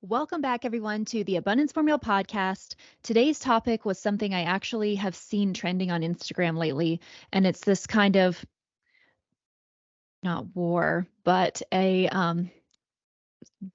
Welcome back, everyone, to the Abundance Formula podcast. Today's topic was something I actually have seen trending on Instagram lately, and it's this kind of not war, but a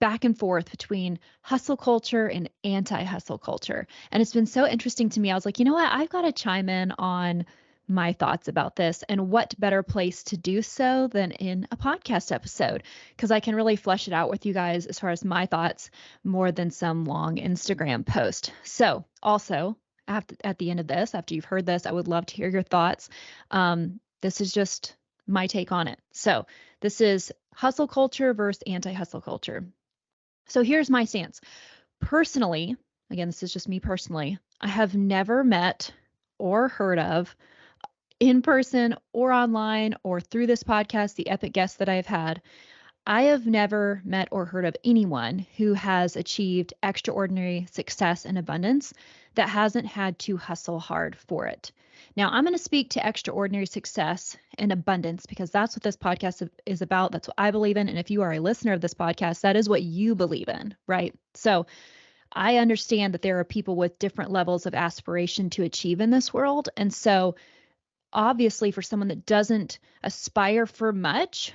back and forth between hustle culture and anti-hustle culture. And it's been so interesting to me. I was like, you know what? I've got to chime in on my thoughts about this, and what better place to do so than in a podcast episode, because I can really flesh it out with you guys as far as my thoughts more than some long Instagram post. So also at the end of this, after you've heard this, I would love to hear your thoughts. This is just my take on it. So this is hustle culture versus anti-hustle culture. So here's my stance. Personally, again, this is just me personally, I have never met or heard of in person or online or through this podcast, the epic guests that I've had. I have never met or heard of anyone who has achieved extraordinary success and abundance that hasn't had to hustle hard for it. Now, I'm going to speak to extraordinary success and abundance because that's what this podcast is about. That's what I believe in. And if you are a listener of this podcast, that is what you believe in, right? So I understand that there are people with different levels of aspiration to achieve in this world. And so obviously, for someone that doesn't aspire for much,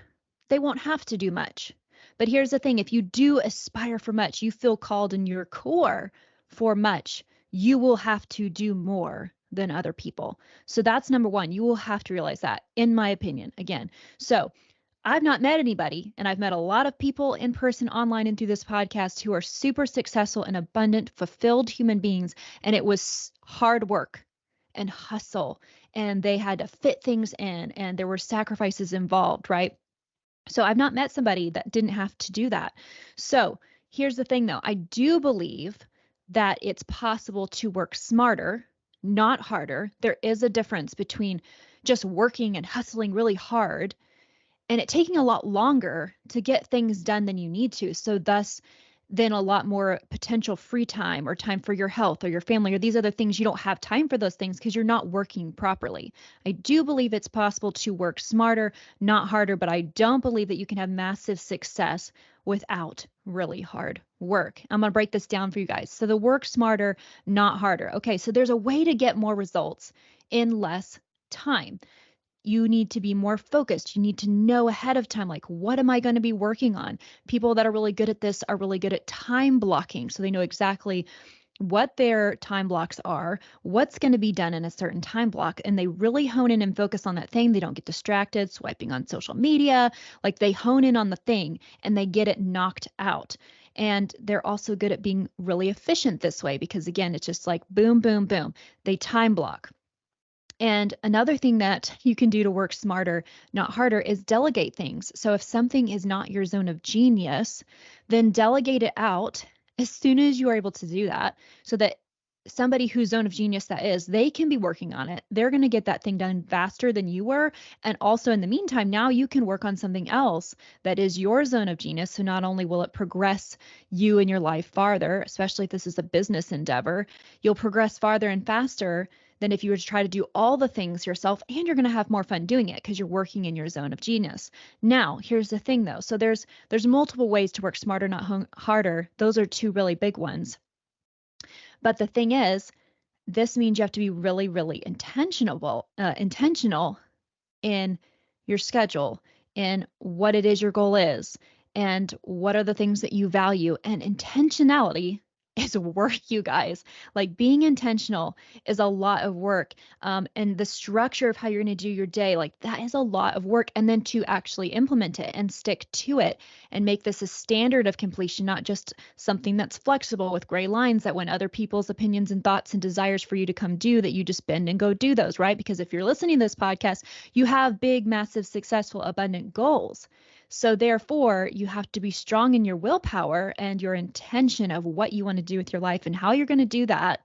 they won't have to do much. But here's the thing, if you do aspire for much, you feel called in your core for much, you will have to do more than other people. So that's number one. You will have to realize that, in my opinion, again. So I've not met anybody, and I've met a lot of people in person, online, and through this podcast who are super successful and abundant, fulfilled human beings. And it was hard work and hustle, and they had to fit things in, and there were sacrifices involved, right? So I've not met somebody that didn't have to do that. So here's the thing, though. I do believe that it's possible to work smarter, not harder. There is a difference between just working and hustling really hard and it taking a lot longer to get things done than you need to. So thus, then a lot more potential free time or time for your health or your family or these other things. You don't have time for those things because you're not working properly. I do believe it's possible to work smarter, not harder, but I don't believe that you can have massive success without really hard work. I'm going to break this down for you guys. So the work smarter, not harder. Okay, so there's a way to get more results in less time. You need to be more focused. You need to know ahead of time, like, what am I going to be working on? People that are really good at this are really good at time blocking. So they know exactly what their time blocks are, what's going to be done in a certain time block, and they really hone in and focus on that thing. They don't get distracted, swiping on social media. Like, they hone in on the thing and they get it knocked out. And they're also good at being really efficient this way because, again, it's just like boom, boom, boom. They time block. And another thing that you can do to work smarter, not harder, is delegate things. So if something is not your zone of genius, then delegate it out as soon as you are able to do that so that somebody whose zone of genius that is, they can be working on it. They're going to get that thing done faster than you were. And also in the meantime, now you can work on something else that is your zone of genius. So not only will it progress you in your life farther, especially if this is a business endeavor, you'll progress farther and faster than if you were to try to do all the things yourself, and you're going to have more fun doing it because you're working in your zone of genius. Now, here's the thing though. So there's multiple ways to work smarter, not harder. Those are two really big ones. But the thing is, this means you have to be really, really intentional in your schedule, in what it is your goal is, and what are the things that you value. And intentionality is work, you guys. Like, being intentional is a lot of work. And the structure of how you're going to do your day, like, that is a lot of work. And then to actually implement it and stick to it and make this a standard of completion, not just something that's flexible with gray lines that when other people's opinions and thoughts and desires for you to come do, that you just bend and go do those, right? Because if you're listening to this podcast, you have big, massive, successful, abundant goals. So therefore, you have to be strong in your willpower and your intention of what you want to do with your life and how you're going to do that.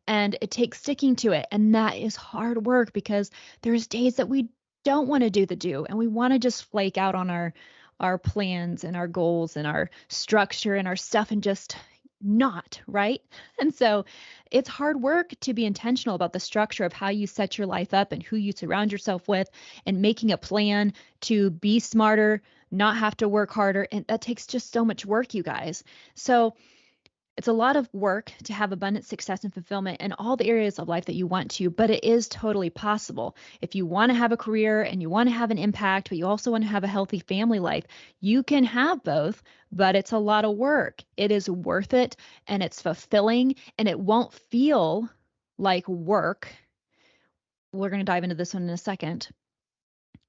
And it takes sticking to it. And that is hard work because there's days that we don't want to do the do and we want to just flake out on our plans and our goals and our structure and our stuff and just not, right? And so it's hard work to be intentional about the structure of how you set your life up and who you surround yourself with and making a plan to be smarter, not have to work harder. And that takes just so much work, you guys. So It's a lot of work to have abundant success and fulfillment in all the areas of life that you want to, but it is totally possible. If you want to have a career and you want to have an impact, but you also want to have a healthy family life, you can have both, but it's a lot of work. It is worth it and it's fulfilling and it won't feel like work. We're going to dive into this one in a second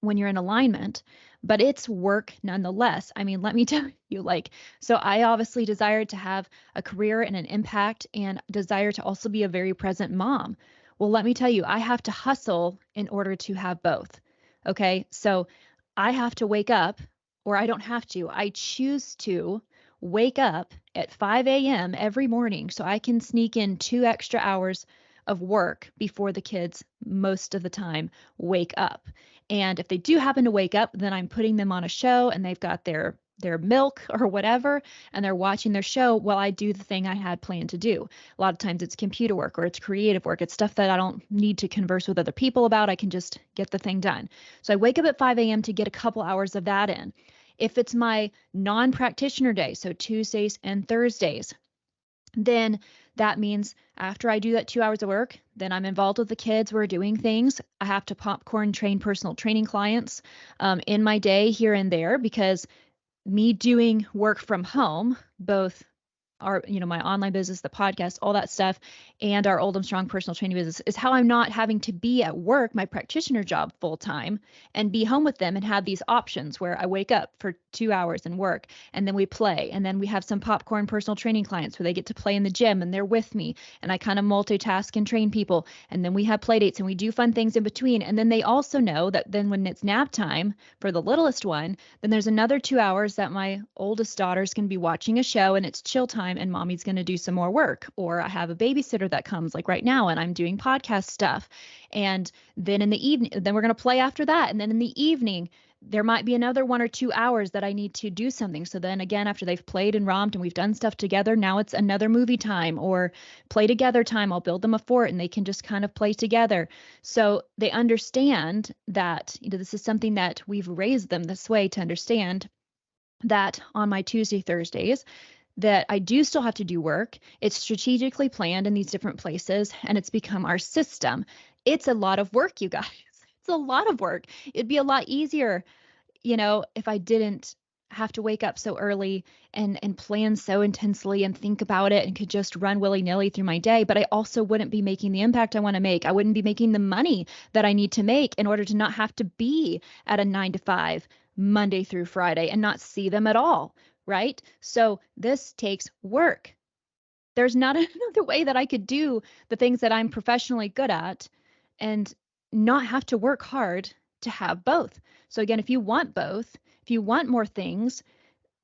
when you're in alignment, but it's work nonetheless. I mean, let me tell you, like, so I obviously desired to have a career and an impact and desire to also be a very present mom. Well, let me tell you, I have to hustle in order to have both. Okay. So I have to wake up, or I don't have to, I choose to wake up at 5 a.m. every morning so I can sneak in 2 extra hours of work before the kids most of the time wake up. And if they do happen to wake up, then I'm putting them on a show and they've got their milk or whatever, and they're watching their show while I do the thing I had planned to do. A lot of times it's computer work or it's creative work. It's stuff that I don't need to converse with other people about. I can just get the thing done. So I wake up at 5 a.m. to get a couple hours of that in. If it's my non-practitioner day, so Tuesdays and Thursdays, then that means after I do that 2 hours of work, then I'm involved with the kids. We're doing things. I have to popcorn train personal training clients in my day here and there because me doing work from home, both our, my online business, the podcast, all that stuff, and our Oldham Strong personal training business is how I'm not having to be at work, my practitioner job full time, and be home with them and have these options where I wake up for 2 hours and work, and then we play, and then we have some popcorn personal training clients where they get to play in the gym and they're with me, and I kind of multitask and train people, and then we have play dates and we do fun things in between, and then they also know that then when it's nap time for the littlest one, then there's another 2 hours that my oldest daughter's going to be watching a show and it's chill time and mommy's going to do some more work. Or I have a babysitter that comes like right now and I'm doing podcast stuff. And then in the evening, then we're going to play after that. And then in the evening, there might be another 1 or 2 hours that I need to do something. So then again, after they've played and romped and we've done stuff together, now it's another movie time or play together time. I'll build them a fort and they can just kind of play together. So they understand that, this is something that we've raised them this way to understand that on my Tuesday, Thursdays, that I do still have to do work. It's strategically planned in these different places and it's become our system. It's a lot of work, you guys. It's a lot of work. It'd be a lot easier, if I didn't have to wake up so early and plan so intensely and think about it and could just run willy-nilly through my day. But I also wouldn't be making the impact I want to make. I wouldn't be making the money that I need to make in order to not have to be at a 9 to 5 Monday through Friday and not see them at all. Right? So this takes work. There's not another way that I could do the things that I'm professionally good at and not have to work hard to have both. So again, if you want both, if you want more things,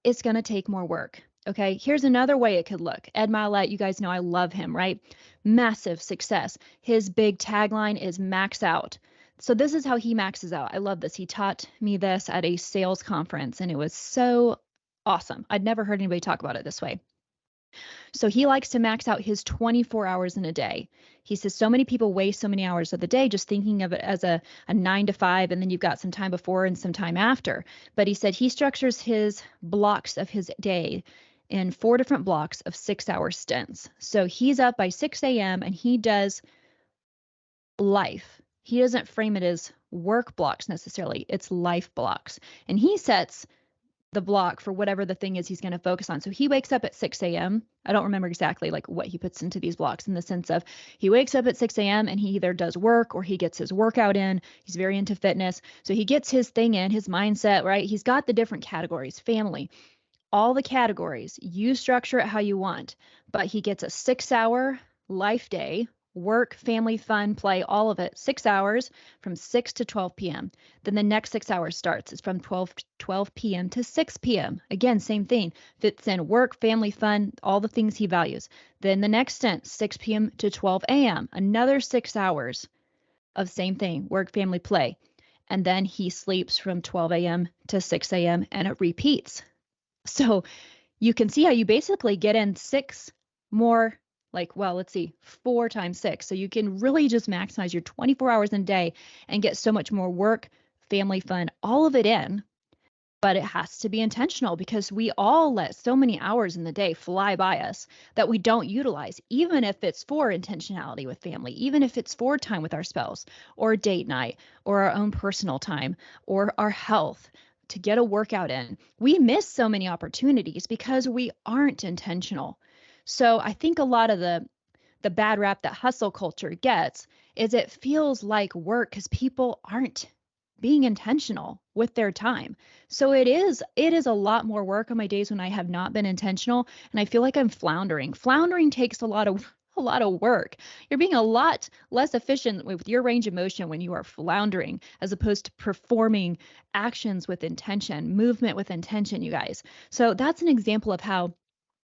it's going to take more work. Okay, here's another way it could look. Ed Mylett, you guys know I love him, right? Massive success. His big tagline is max out. So this is how he maxes out. I love this. He taught me this at a sales conference and it was so awesome. I'd never heard anybody talk about it this way. So he likes to max out his 24 hours in a day. He says so many people waste so many hours of the day just thinking of it as a 9 to 5, and then you've got some time before and some time after. But he said he structures his blocks of his day in 4 different blocks of 6-hour stints. So he's up by 6 a.m. and he does life. He doesn't frame it as work blocks necessarily. It's life blocks. And he sets the block for whatever the thing is he's going to focus on. So he wakes up at 6 a.m. I don't remember exactly like what he puts into these blocks in the sense of he wakes up at 6 a.m. and he either does work or he gets his workout in. He's very into fitness. So he gets his thing in, his mindset, right? He's got the different categories, family, all the categories. You structure it how you want, but he gets a 6-hour life day, work, family, fun, play, all of it, 6 hours from 6 to 12 p.m. Then the next 6 hours starts. It's from 12 p.m. to 6 p.m. Again, same thing. Fits in work, family, fun, all the things he values. Then the next stint, 6 p.m. to 12 a.m. Another 6 hours of same thing, work, family, play. And then he sleeps from 12 a.m. to 6 a.m. and it repeats. So you can see how you basically get in 6 more, like, well, let's see, 4 times 6. So you can really just maximize your 24 hours in a day and get so much more work, family, fun, all of it in But it has to be intentional because we all let so many hours in the day fly by us that we don't utilize, even if it's for intentionality with family, even if it's for time with our spouse or date night or our own personal time or our health to get a workout in. We miss so many opportunities because we aren't intentional. So I think a lot of the bad rap that hustle culture gets is it feels like work because people aren't being intentional with their time. So it is a lot more work on my days when I have not been intentional and I feel like I'm floundering. Floundering takes a lot of a lot of work. You're being a lot less efficient with your range of motion when you are floundering as opposed to performing actions with intention, movement with intention, you guys. So that's an example of how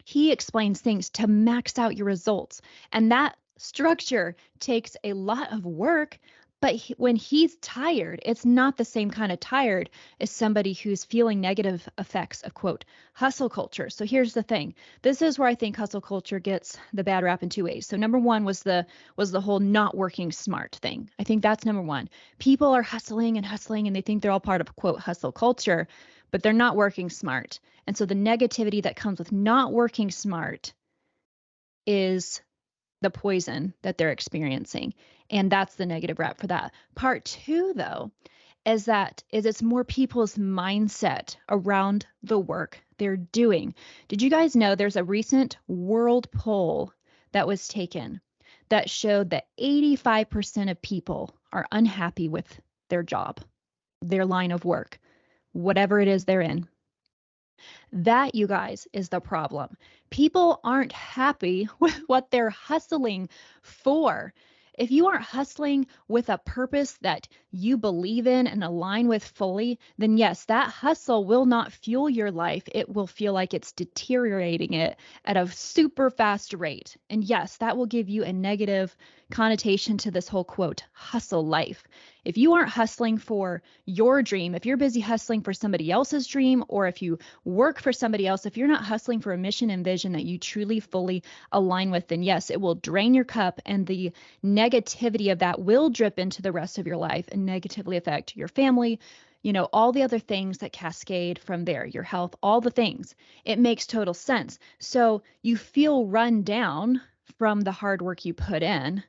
he explains things to max out your results. And that structure takes a lot of work. But when he's tired, it's not the same kind of tired as somebody who's feeling negative effects of quote hustle culture. So here's the thing. This is where I think hustle culture gets the bad rap in two ways. So number one was the whole not working smart thing. I think that's number one. People are hustling and they think they're all part of quote hustle culture, but they're not working smart. And so the negativity that comes with not working smart is the poison that they're experiencing. And that's the negative rap for that. Part two, though, is it's more people's mindset around the work they're doing. Did you guys know there's a recent world poll that was taken that showed that 85% of people are unhappy with their job, their line of work, whatever it is they're in? That, you guys, is the problem. People aren't happy with what they're hustling for. If you aren't hustling with a purpose that you believe in and align with fully, then yes, that hustle will not fuel your life. It will feel like it's deteriorating it at a super fast rate. And yes, that will give you a negative connotation to this whole quote, hustle life. If you aren't hustling for your dream, if you're busy hustling for somebody else's dream, or if you work for somebody else, if you're not hustling for a mission and vision that you truly fully align with, then yes, it will drain your cup and the negativity of that will drip into the rest of your life and negatively affect your family, all the other things that cascade from there, your health, all the things. It makes total sense. So you feel run down from the hard work you put in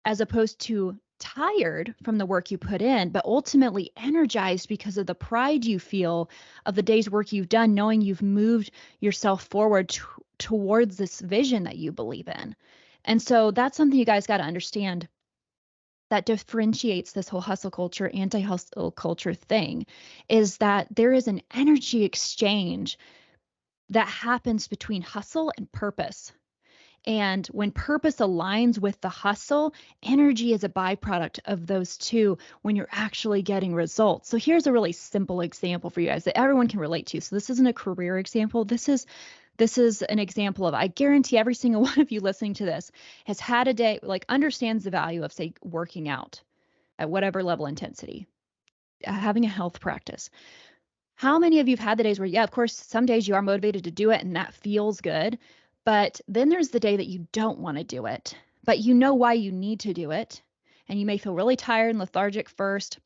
as opposed to tired from the work you put in, but ultimately energized because of the pride you feel of the day's work you've done, knowing you've moved yourself forward towards this vision that you believe in. And so that's something you guys got to understand that differentiates this whole hustle culture, anti-hustle culture thing is that there is an energy exchange that happens between hustle and purpose. And when purpose aligns with the hustle, energy is a byproduct of those two when you're actually getting results. So here's a really simple example for you guys that everyone can relate to. So this isn't a career example. This is an example of, I guarantee every single one of you listening to this has had a day, like understands the value of, say, working out at whatever level intensity, having a health practice. How many of you have had the days where, yeah, of course, some days you are motivated to do it and that feels good, but then there's the day that you don't want to do it, but you know why you need to do it. And you may feel really tired and lethargic first,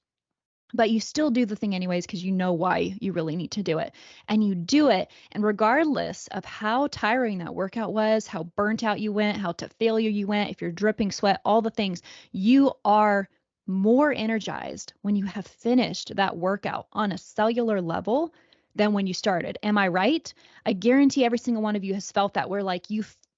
but you still do the thing anyways because you know why you really need to do it. And you do it. And regardless of how tiring that workout was, how burnt out you went, how to failure you went, if you're dripping sweat, all the things, you are more energized when you have finished that workout on a cellular level than when you started. Am I right? I guarantee every single one of you has felt that where like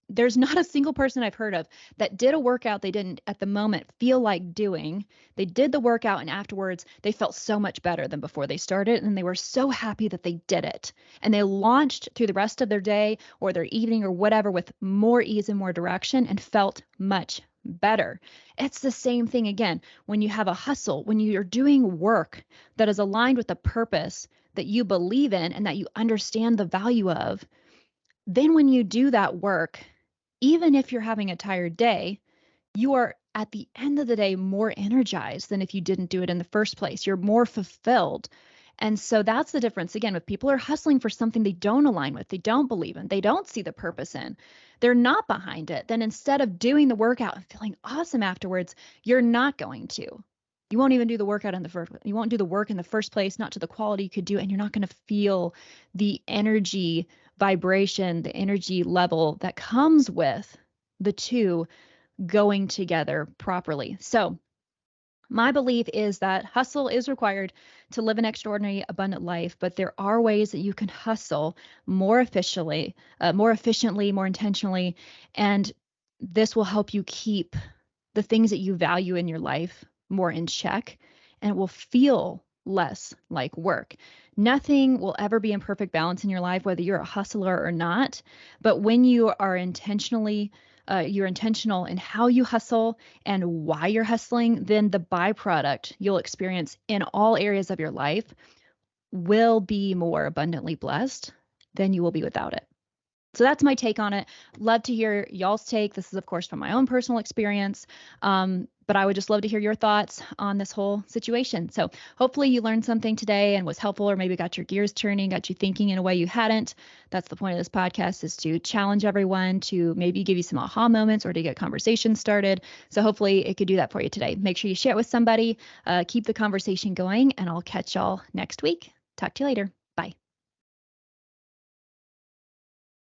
there's not a single person I've heard of that did a workout they didn't at the moment feel like doing. They did the workout and afterwards they felt so much better than before they started and they were so happy that they did it. And they launched through the rest of their day or their evening or whatever with more ease and more direction and felt much better. It's the same thing again when you have a hustle, when you're doing work that is aligned with the purpose that you believe in and that you understand the value of. Then when you do that work, even if you're having a tired day, you are at the end of the day more energized than if you didn't do it in the first place. You're more fulfilled. And so that's the difference. Again, if people are hustling for something they don't align with, they don't believe in, they don't see the purpose in, they're not behind it, then instead of doing the workout and feeling awesome afterwards, you're not going to. You won't even do the workout in the first, you won't do the work in the first place, not to the quality you could do, and you're not going to feel the energy vibration, the energy level that comes with the two going together properly. So, my belief is that hustle is required to live an extraordinary, abundant life, but there are ways that you can hustle more efficiently, more intentionally, and this will help you keep the things that you value in your life more in check, and it will feel less like work. Nothing will ever be in perfect balance in your life, whether you're a hustler or not. But when you are you're intentional in how you hustle and why you're hustling, then the byproduct you'll experience in all areas of your life will be more abundantly blessed than you will be without it. So that's my take on it. Love to hear y'all's take. This is, of course, from my own personal experience. But I would just love to hear your thoughts on this whole situation. So hopefully you learned something today and was helpful, or maybe got your gears turning, got you thinking in a way you hadn't. That's the point of this podcast, is to challenge everyone, to maybe give you some aha moments or to get conversations started. So hopefully it could do that for you today. Make sure you share it with somebody, keep the conversation going, and I'll catch y'all next week. Talk to you later.